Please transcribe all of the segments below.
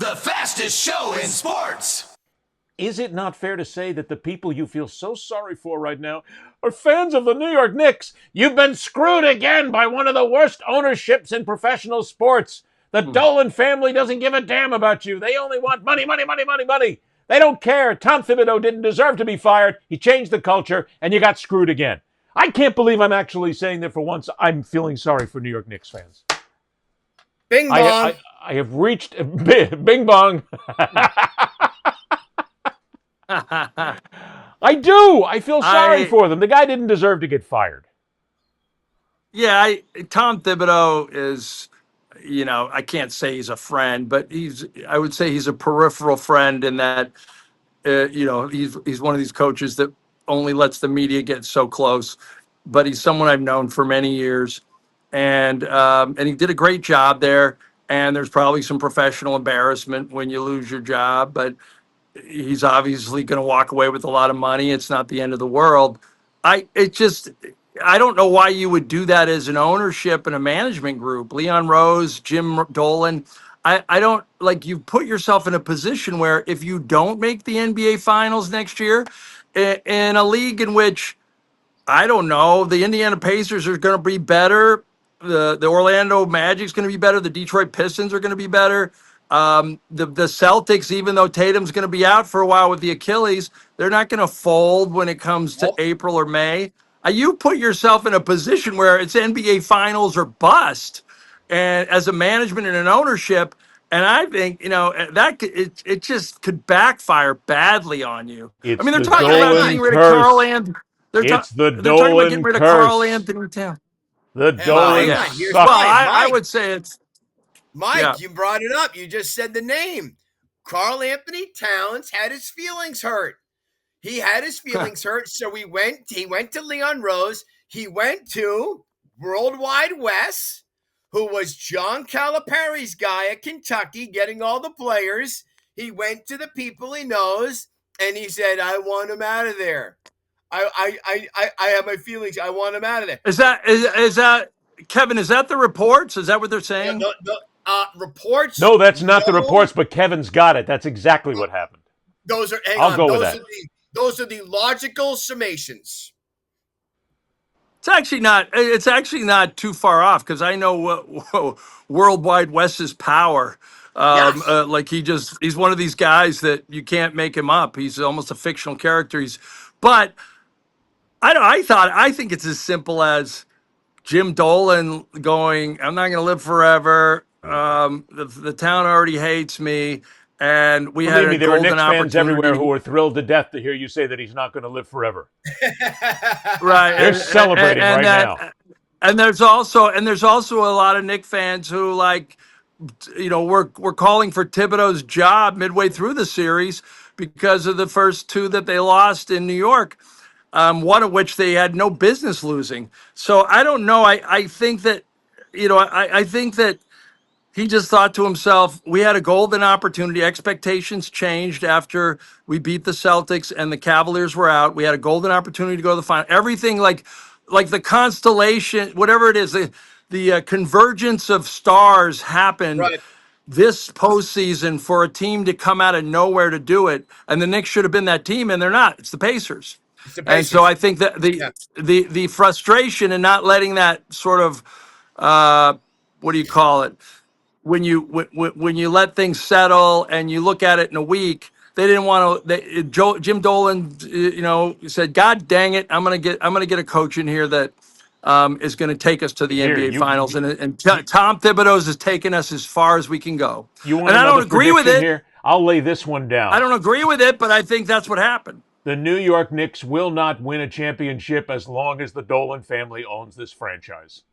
The fastest show in sports. Is it not fair to say that the people you feel so sorry for right now are fans of the New York Knicks? You've been screwed again by one of the worst ownerships in professional sports. The Dolan family doesn't give a damn about you. They only want money, money, money, money, money. They don't care. Tom Thibodeau didn't deserve to be fired. He changed the culture, and you got screwed again. I can't believe I'm actually saying that for once. I'm feeling sorry for New York Knicks fans. Bing bong. I have reached bing bong. I do. I feel sorry for them. The guy didn't deserve to get fired. Yeah, Tom Thibodeau is, I can't say he's a friend, but I would say he's a peripheral friend in that, he's one of these coaches that only lets the media get so close. But he's someone I've known for many years, and he did a great job there. And there's probably some professional embarrassment when you lose your job, but he's obviously going to walk away with a lot of money. It's not the end of the world. I don't know why you would do that as an ownership and a management group. Leon Rose, Jim Dolan. I don't like, you put yourself in a position where if you don't make the NBA finals next year in a league in which, I don't know, the Indiana Pacers are going to be better. The Orlando Magic's going to be better. The Detroit Pistons are going to be better. The Celtics, even though Tatum's going to be out for a while with the Achilles, they're not going to fold when it comes to April or May. You put yourself in a position where it's NBA Finals or bust, and as a management and an ownership, and I think it just could backfire badly on you. It's they're the talking about Dolan getting rid of curse. Carl Anthony. They're talking about getting rid of Carl Anthony Towns. The Dolan Here's sucks. I would say it's Mike. You brought it up. You just said the name. Carl Anthony Towns had his feelings hurt. He had his feelings hurt, so he went to Leon Rose. He went to Worldwide Wes, who was John Calipari's guy at Kentucky, getting all the players. He went to the people he knows, and he said, "I want him out of there. I have my feelings. I want him out of there." Is that Kevin? Is that the reports? Is that what they're saying? Reports. No, that's not the reports, but Kevin's got it. That's exactly what happened. Those are. I'll go with that. Those are the logical summations. It's actually not too far off, because I know Worldwide Wes's power. Like he's one of these guys that you can't make him up. He's almost a fictional character. But I think it's as simple as Jim Dolan going, "I'm not going to live forever. The town already hates me." And we had a there were golden Knicks fans everywhere opportunity. who were thrilled to death to hear you say that he's not going to live forever. Right. They're celebrating right now. And there's also a lot of Knicks fans who, like, we're calling for Thibodeau's job midway through the series because of the first two that they lost in New York, one of which they had no business losing. So I don't know. I think that, I think that he just thought to himself, we had a golden opportunity. Expectations changed after we beat the Celtics and the Cavaliers were out. We had a golden opportunity to go to the final. Everything like the constellation, whatever it is, the convergence of stars happened this postseason for a team to come out of nowhere to do it. And the Knicks should have been that team, and they're not. It's the Pacers. And so I think that the frustration and not letting that sort of, what do you call it? When you let things settle and you look at it in a week, they didn't want to. Jim Dolan, said, "God dang it, I'm gonna get a coach in here that is going to take us to the NBA Finals." And Tom Thibodeau's has taken us as far as we can go. And I don't agree with it. Here? I'll lay this one down. I don't agree with it, but I think that's what happened. The New York Knicks will not win a championship as long as the Dolan family owns this franchise.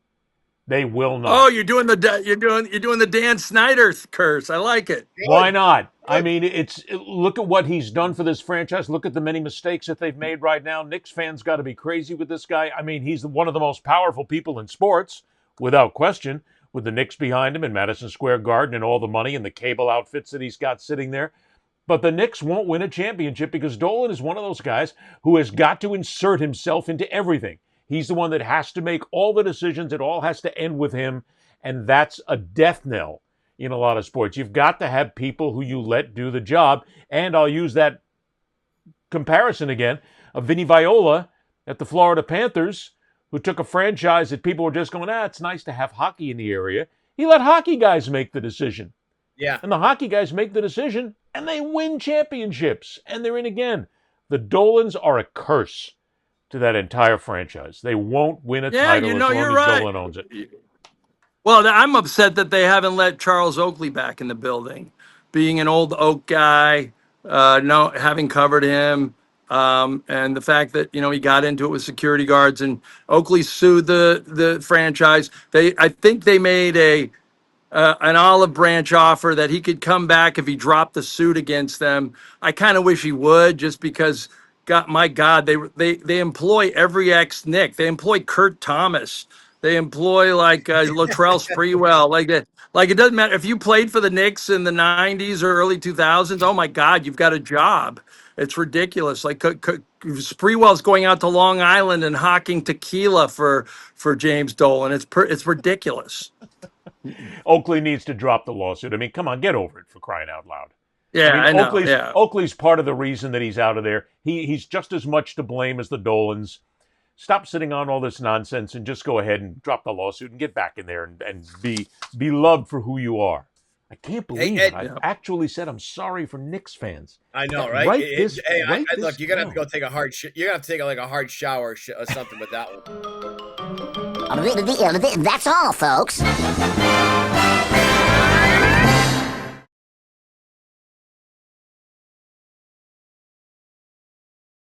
They will not. Oh, you're doing the Dan Snyder curse. I like it. Why not? I mean, look at what he's done for this franchise. Look at the many mistakes that they've made right now. Knicks fans got to be crazy with this guy. I mean, he's one of the most powerful people in sports, without question, with the Knicks behind him in Madison Square Garden and all the money and the cable outfits that he's got sitting there. But the Knicks won't win a championship because Dolan is one of those guys who has got to insert himself into everything. He's the one that has to make all the decisions. It all has to end with him. And that's a death knell in a lot of sports. You've got to have people who you let do the job. And I'll use that comparison again of Vinny Viola at the Florida Panthers, who took a franchise that people were just going, it's nice to have hockey in the area. He let hockey guys make the decision. Yeah. And the hockey guys make the decision, and they win championships, and they're in again. The Dolans are a curse to that entire franchise. They won't win a title as long as Dolan owns it. Well, I'm upset that they haven't let Charles Oakley back in the building. Being an old Oak guy, having covered him, and the fact that he got into it with security guards, and Oakley sued the franchise. I think they made an olive branch offer that he could come back if he dropped the suit against them. I kind of wish he would, just because, my God, they employ every ex-Knick. They employ Kurt Thomas. They employ Latrell Sprewell. Like it doesn't matter if you played for the Knicks in the 90s or early 2000s. Oh my God, you've got a job. It's ridiculous. Like Sprewell's going out to Long Island and hawking tequila for James Dolan. It's ridiculous. Oakley needs to drop the lawsuit. I mean, come on, get over it, for crying out loud. Yeah, I know. Oakley's part of the reason that he's out of there. He's just as much to blame as the Dolans. Stop sitting on all this nonsense and just go ahead and drop the lawsuit and get back in there and be loved for who you are. I can't believe it. I actually said I'm sorry for Knicks fans. I know, right? Look, you're gonna have to go take a hard you're gonna have to take a hard shower or something with that one. That's all, folks.